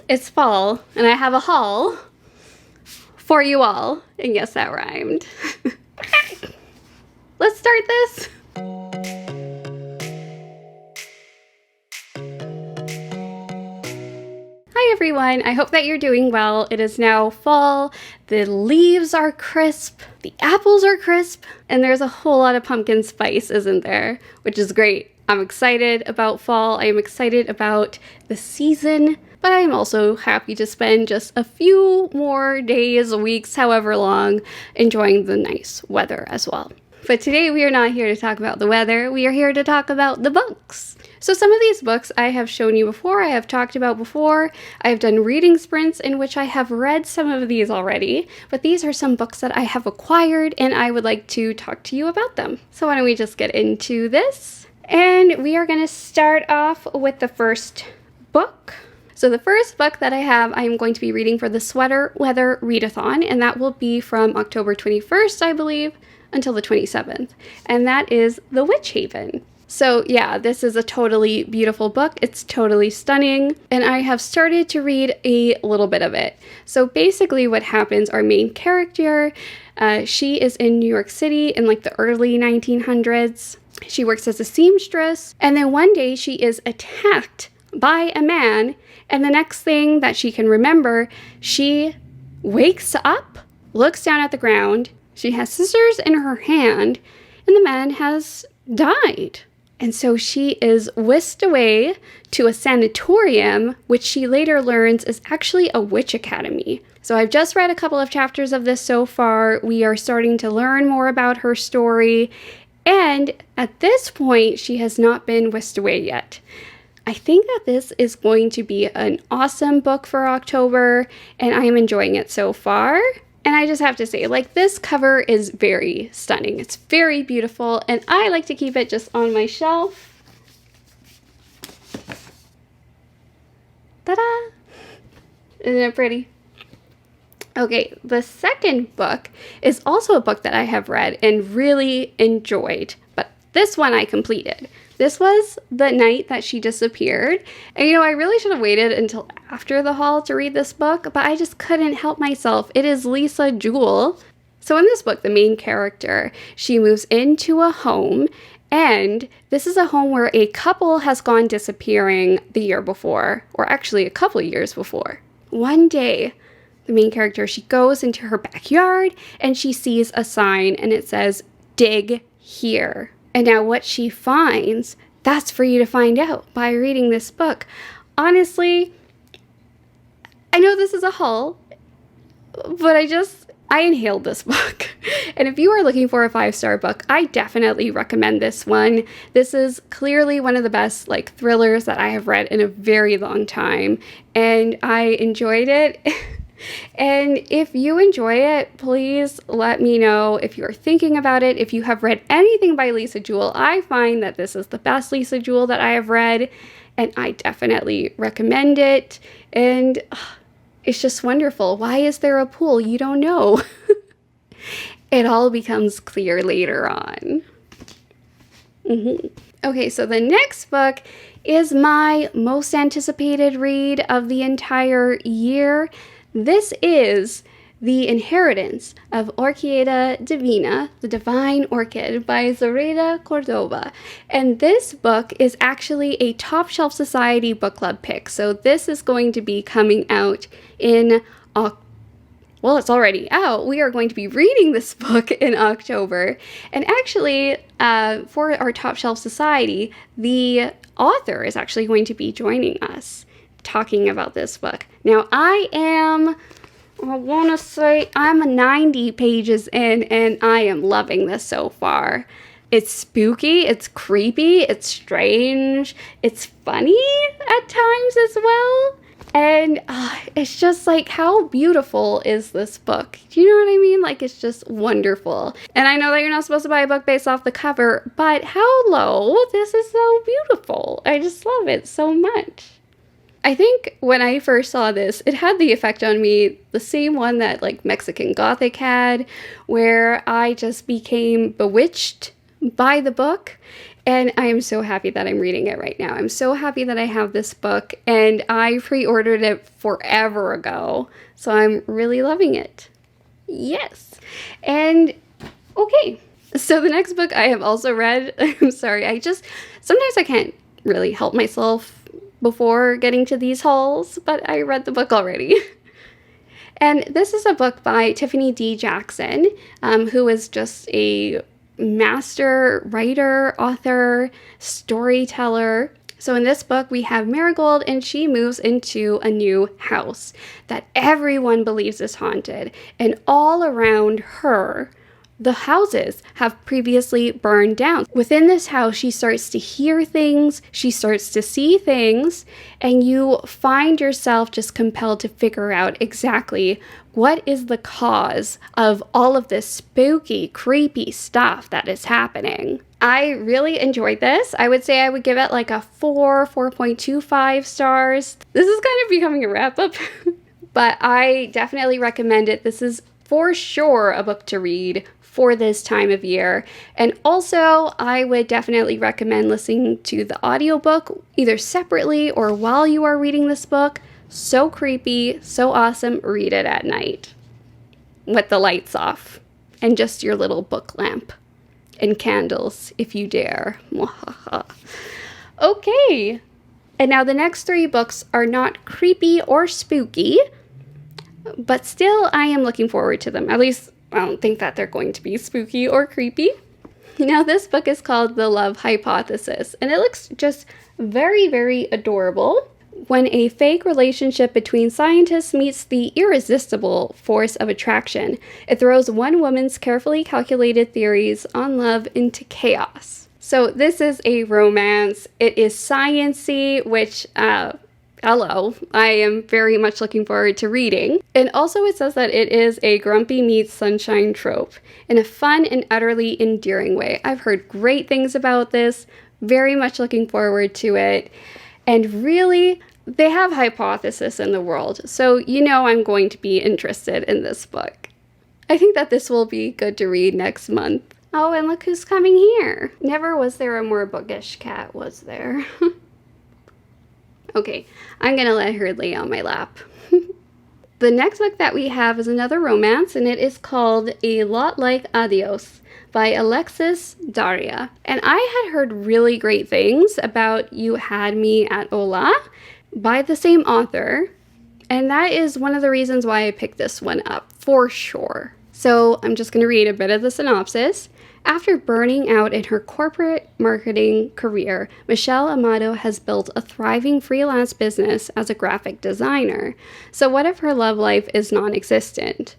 It's fall, and I have a haul for you all. And yes, that rhymed. Let's start this. Hi everyone, I hope that you're doing well. It is now fall, the leaves are crisp, the apples are crisp, and there's a whole lot of pumpkin spice, isn't there? Which is great. I'm excited about fall, I am excited about the season, but I am also happy to spend just a few more days, weeks, however long, enjoying the nice weather as well. But today we are not here to talk about the weather, we are here to talk about the books. So some of these books I have shown you before, I have talked about before. I have done reading sprints in which I have read some of these already, but these are some books that I have acquired and I would like to talk to you about them. So why don't we just get into this? And we are going to start off with the first book. So the first book that I have, I am going to be reading for the Sweater Weather Readathon, and that will be from October 21st, I believe, until the 27th. And that is The Witch Haven. So yeah, this is a totally beautiful book. It's totally stunning, and I have started to read a little bit of it. So basically what happens, our main character, she is in New York City in like the early 1900s. She works as a seamstress, and then one day she is attacked by a man, and the next thing that she can remember, she wakes up, looks down at the ground, she has scissors in her hand, and the man has died. And so she is whisked away to a sanatorium, which she later learns is actually a witch academy. So I've just read a couple of chapters of this so far. We are starting to learn more about her story. And at this point, she has not been whisked away yet. I think that this is going to be an awesome book for October, and I am enjoying it so far. And I just have to say, like, this cover is very stunning. It's very beautiful, and I like to keep it just on my shelf. Ta-da! Isn't it pretty? Okay, the second book is also a book that I have read and really enjoyed, but this one I completed. This was The Night That She Disappeared, and I really should have waited until after the haul to read this book, but I just couldn't help myself. It is Lisa Jewell. So in this book, the main character, she moves into a home, and this is a home where a couple has gone disappearing the year before, or actually a couple of years before. One day, the main character, she goes into her backyard, and she sees a sign, and it says, "Dig here." And now what she finds, that's for you to find out by reading this book. Honestly, I know this is a haul, but I inhaled this book. And if you are looking for a 5-star book, I definitely recommend this one. This is clearly one of the best thrillers that I have read in a very long time, and I enjoyed it. And if you enjoy it, please let me know if you're thinking about it. If you have read anything by Lisa Jewell, I find that this is the best Lisa Jewell that I have read, and I definitely recommend it. And it's just wonderful. Why is there a pool? You don't know. It all becomes clear later on. Okay, so the next book is my most anticipated read of the entire year. This is The Inheritance of Orchidaea Divina, The Divine Orchid by Zoraida Cordova. And this book is actually a Top Shelf Society book club pick. So this is going to be coming out in well, it's already out. We are going to be reading this book in October. And actually, for our Top Shelf Society, the author is actually going to be joining us talking about this book. Now, I'm 90 pages in, and I am loving this so far. It's spooky, it's creepy, it's strange, it's funny at times as well. And it's just how beautiful is this book? Do you know what I mean? It's just wonderful. And I know that you're not supposed to buy a book based off the cover, but hello, this is so beautiful. I just love it so much. I think when I first saw this, it had the effect on me, the same one that Mexican Gothic had, where I just became bewitched by the book. And I am so happy that I'm reading it right now. I'm so happy that I have this book, and I pre-ordered it forever ago. So I'm really loving it. Yes. And okay. So the next book I have also read. I'm sorry. Sometimes I can't really help myself before getting to these hauls, but I read the book already. And this is a book by Tiffany D. Jackson, who is just a master writer, author, storyteller. So in this book, we have Marigold, and she moves into a new house that everyone believes is haunted. And all around her, the houses have previously burned down. Within this house, she starts to hear things, she starts to see things, and you find yourself just compelled to figure out exactly what is the cause of all of this spooky, creepy stuff that is happening. I really enjoyed this. I would say I would give it like a 4.25 stars. This is kind of becoming a wrap-up, but I definitely recommend it. This is for sure a book to read for this time of year. And also, I would definitely recommend listening to the audiobook either separately or while you are reading this book. So creepy, so awesome. Read it at night with the lights off and just your little book lamp and candles if you dare. Okay. And now the next 3 books are not creepy or spooky, but still I am looking forward to them. At least I don't think that they're going to be spooky or creepy. Now, this book is called The Love Hypothesis, and it looks just very, very adorable. When a fake relationship between scientists meets the irresistible force of attraction, it throws one woman's carefully calculated theories on love into chaos. So this is a romance. It is science-y, which hello, I am very much looking forward to reading. And also it says that it is a grumpy meets sunshine trope in a fun and utterly endearing way. I've heard great things about this, very much looking forward to it. And really, they have hypothesis in the world, so you know I'm going to be interested in this book. I think that this will be good to read next month. Oh, and look who's coming here. Never was there a more bookish cat, was there? Okay, I'm gonna let her lay on my lap. The next book that we have is another romance, and it is called A Lot Like Adios by Alexis Daria. And I had heard really great things about You Had Me at Hola by the same author, and that is one of the reasons why I picked this one up, for sure. So I'm just gonna read a bit of the synopsis. After burning out in her corporate marketing career, Michelle Amato has built a thriving freelance business as a graphic designer. So what if her love life is non-existent?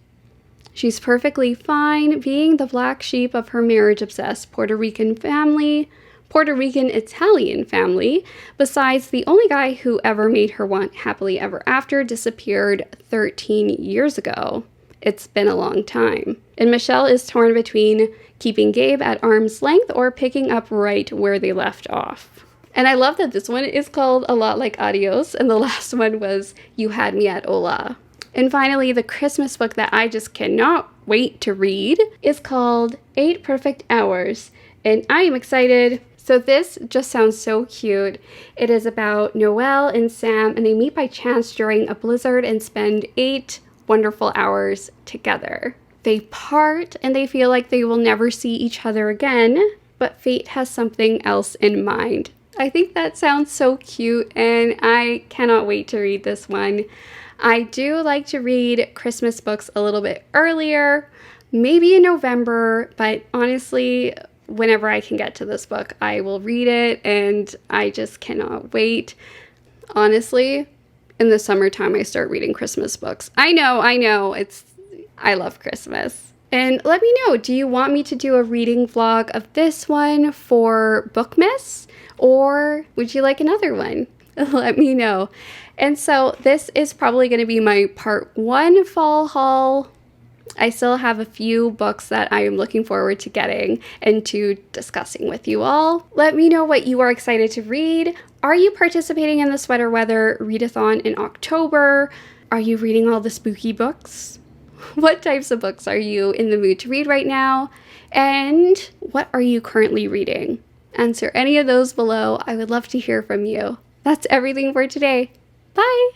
She's perfectly fine being the black sheep of her marriage-obsessed Puerto Rican-Italian family. Besides, the only guy who ever made her want happily ever after disappeared 13 years ago. It's been a long time. And Michelle is torn between keeping Gabe at arm's length or picking up right where they left off. And I love that this one is called A Lot Like Adios, and the last one was You Had Me at Hola. And finally, the Christmas book that I just cannot wait to read is called 8 Perfect Hours, and I am excited. So this just sounds so cute. It is about Noelle and Sam, and they meet by chance during a blizzard and spend 8 wonderful hours together. They part and they feel like they will never see each other again, but fate has something else in mind. I think that sounds so cute, and I cannot wait to read this one. I do like to read Christmas books a little bit earlier, maybe in November, but honestly, whenever I can get to this book, I will read it, and I just cannot wait. Honestly, in the summertime, I start reading Christmas books. I know, I love Christmas. And let me know, do you want me to do a reading vlog of this one for Bookmas? Or would you like another one? Let me know. And so this is probably going to be my part 1 fall haul. I still have a few books that I am looking forward to getting and to discussing with you all. Let me know what you are excited to read. Are you participating in the Sweater Weather readathon in October? Are you reading all the spooky books? What types of books are you in the mood to read right now? And what are you currently reading? Answer any of those below. I would love to hear from you. That's everything for today. Bye!